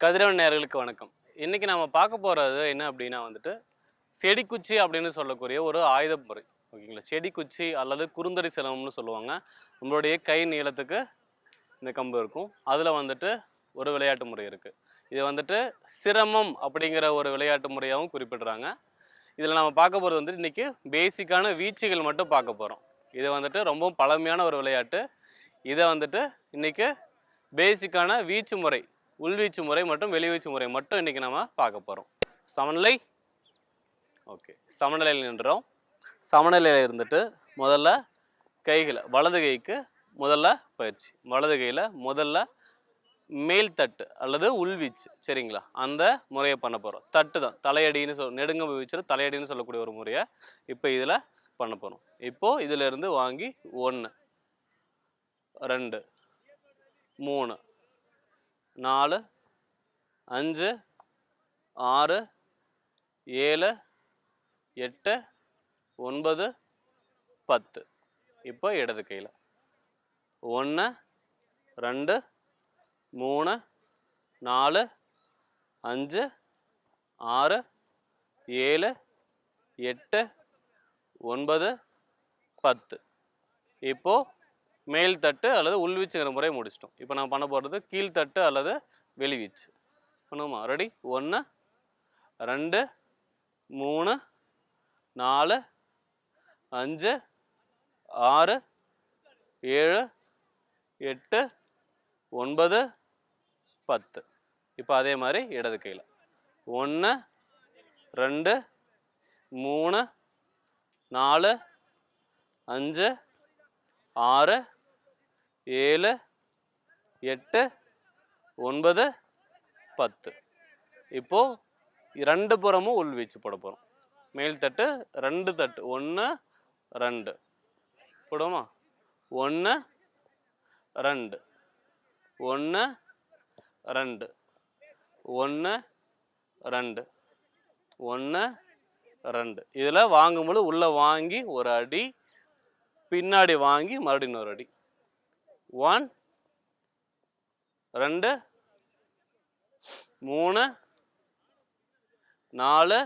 கதிரவன் நேயர்களுக்கு வணக்கம். இன்னைக்கு நம்ம பார்க்க போறது என்ன அப்படின்னா வந்துட்டு செடி குச்சி அப்படின்னு சொல்லக்கூடிய ஒரு ஆயுத முறை. ஓகேங்களா? செடி குச்சி அல்லது குறுந்தடி சிலம்பம்னு சொல்லுவாங்க. நம்மளுடைய கை நீளத்துக்கு இந்த கம்பு இருக்கும். அதில் வந்துட்டு ஒரு விளையாட்டு முறை இருக்குது. இது வந்துட்டு சிரமம் அப்படிங்கிற ஒரு விளையாட்டு முறையாகவும் குறிப்பிடுறாங்க. இதில் நம்ம பார்க்க போகிறது வந்துட்டு இன்றைக்கி பேசிக்கான வீச்சுகள் மட்டும் பார்க்க போகிறோம். இது வந்துட்டு ரொம்பவும் பழமையான ஒரு விளையாட்டு. இதை வந்துட்டு இன்றைக்கி பேசிக்கான வீச்சு முறை, உள்வீச்சு முறை மற்றும் வெளிவீச்சு முறை மட்டும் இன்றைக்கி நம்ம பார்க்க போகிறோம். சமநிலை. ஓகே, சமநிலையில் நின்றோம். சமநிலையில் இருந்துட்டு முதல்ல கைகளை வலது கைக்கு முதல்ல பயிற்சி. வலது கையில் முதல்ல மேல் தட்டு அல்லது உள்வீச்சு, சரிங்களா? அந்த முறையை பண்ண போகிறோம். தட்டு தான் தலையடின்னு நெடுங்கம்பு வீச்சில் தலையடின்னு சொல்லக்கூடிய ஒரு முறையை இப்போ இதில் பண்ண போகிறோம். இப்போது இதிலிருந்து வாங்கி 1 2 3 4 5 6 7 8 9 10. இப்போ இடது கையில் 1 2 3 4 5 6 7 8 9 10. இப்போது மேல் தட்டு அல்லது உள்வீச்சுங்கிற முறை முடிச்சிட்டோம். இப்போ நான் பண்ண போகிறது கீழ்த்தட்டு அல்லது வெளிவீச்சு. பண்ணுவோமா? ரெடி? 1 2 3 4 5 6 7 8 9 10. இப்போ அதே மாதிரி இடது கையில் 1 2 3 4 5 6 7 8 9 10. இப்போது 2 புறமும் உள்வீச்சு போட போகிறோம். மேல் தட்டு 2 தட்டு 1 2 போடுவோமா? 1 2 1 2 1 2 1 2. இதில் வாங்கும்போது உள்ளே வாங்கி ஒரு அடி, பின்னாடி வாங்கி மறுபடியும் இன்னொரு அடி. 1 2 3 4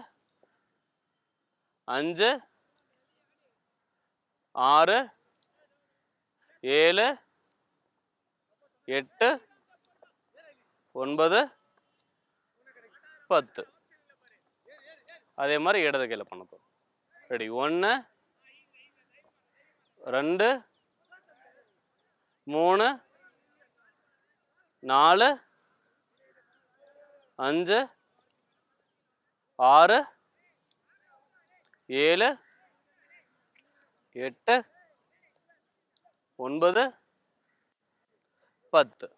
5 6 7 8 9 10. அதே மாதிரி இடது கையில் பண்ண போகிறோம். ரெடி? 1 2 3 4 5 6 7 8 9 10.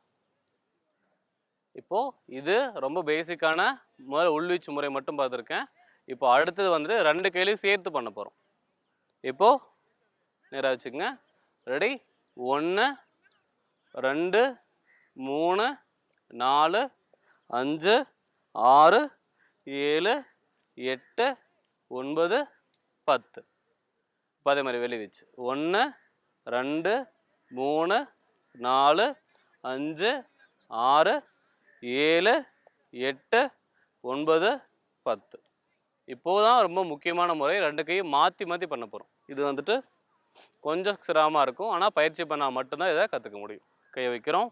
இப்போது இது ரொம்ப பேசிக்கான முதல்ல உள்வீச்சு முறை மட்டும் பார்த்துருக்கேன். இப்போ அடுத்தது வந்துட்டு 2 கையிலையும் சேர்த்து பண்ண போகிறோம். இப்போது நேராக வச்சுக்கோங்க. ரெடி? 1 2 3 4 5 6 7 8 9 10. இப்போ அதே மாதிரி வெளிவீச்சு 1 2 3 4 5 6 7 8 9 10. இப்போது தான் ரொம்ப முக்கியமான முறை. 2 கையும் மாற்றி மாற்றி பண்ண போகிறோம். இது வந்துட்டு கொஞ்சம் சிரமமாக இருக்கும், ஆனால் பயிற்சி பண்ணால் மட்டும்தான் இதை கற்றுக்க முடியும். கையை வைக்கிறோம்.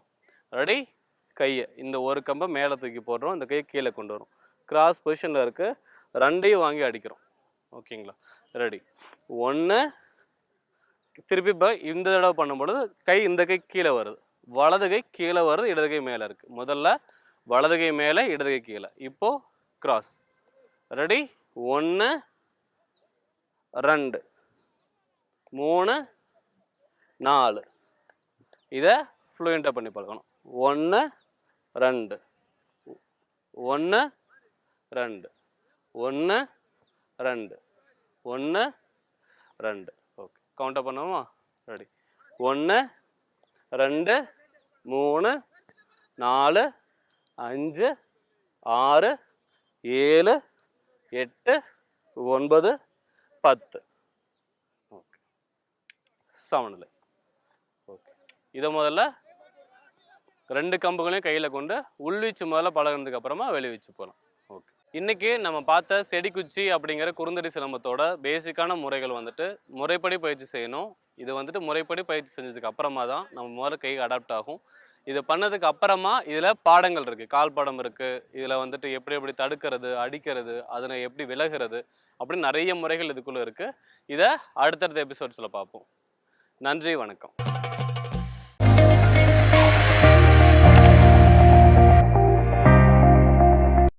ரெடி? கையை இந்த ஒரு கம்பை மேலே தூக்கி போடுறோம், இந்த கையை கீழே கொண்டு வரும். கிராஸ் பொசிஷனில் இருக்குது. 2ஐயும் வாங்கி அடிக்கிறோம். ஓகேங்களா? ரெடி? 1 திருப்பி இப்போ இந்த தடவை பண்ணும்பொழுது கை இந்த கை கீழே வருது, வலது கை கீழே வருது, இடது கை மேலே இருக்குது. முதல்ல வலது கை மேலே, இடது கை கீழே. இப்போது கிராஸ். ரெடி? 1 2 3 4. இதை ஃப்ளூயண்ட்டாக பண்ணி பழக்கணும். 1 2 1 2 1 2 1 2. ஓகே, கவுண்டர் பண்ணுவோமா? ரெடி? 1 2 3 4 5 6 7 8 9 10. ஓகே, சமநிலை. ஓகே, இதை முதல்ல 2 கம்புகளையும் கையில் கொண்டு உள்வீச்சு முதல்ல பழகினதுக்கு அப்புறமா வெளிவீச்சு போகலாம். ஓகே, இன்னைக்கு நம்ம பார்த்த செடிக்குச்சி அப்படிங்கிற குறுந்தடி சிலம்பத்தோட பேசிக்கான முறைகள் வந்துட்டு முறைப்படி பயிற்சி செய்யணும். இது வந்துட்டு முறைப்படி பயிற்சி செஞ்சதுக்கு அப்புறமா தான் நம்ம முதல்ல கை அடாப்ட் ஆகும். இது பண்ணதுக்கு அப்புறமா இதில் பாடங்கள் இருக்குது, கால் பாடம் இருக்குது. இதில் வந்துட்டு எப்படி எப்படி தடுக்கிறது, அடிக்கிறது, அதனை எப்படி விலகிறது அப்படின்னு நிறைய முறைகள் இதுக்குள்ளே இருக்குது. இதை அடுத்தடுத்த எபிசோட்ஸில் பார்ப்போம். நன்றி, வணக்கம்.